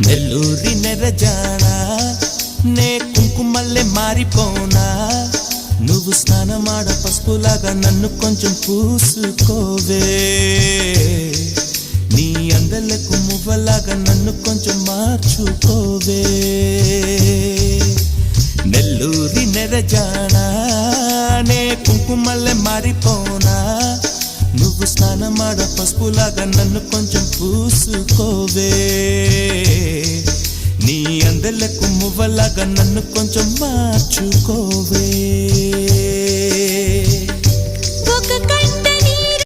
నెల్లూరి నెరజానా నే కుంకుమల్లే మారిపోనా నువ్వు స్నానమాడ పసుపులాగా నన్ను కొంచెం పూసుకోవే నీ అందలకు మువ్వలాగా నన్ను కొంచెం మార్చుకోవే నెల్లూరి నెరజానా నే కుంకుమల్లే మారిపోనా నువ్వు స్నానమాడ పసుపులాగా నన్ను కొంచెం పూసుకోవే నీ అందలకు మువ్వలాగా నన్ను కొంచెం మార్చుకోవే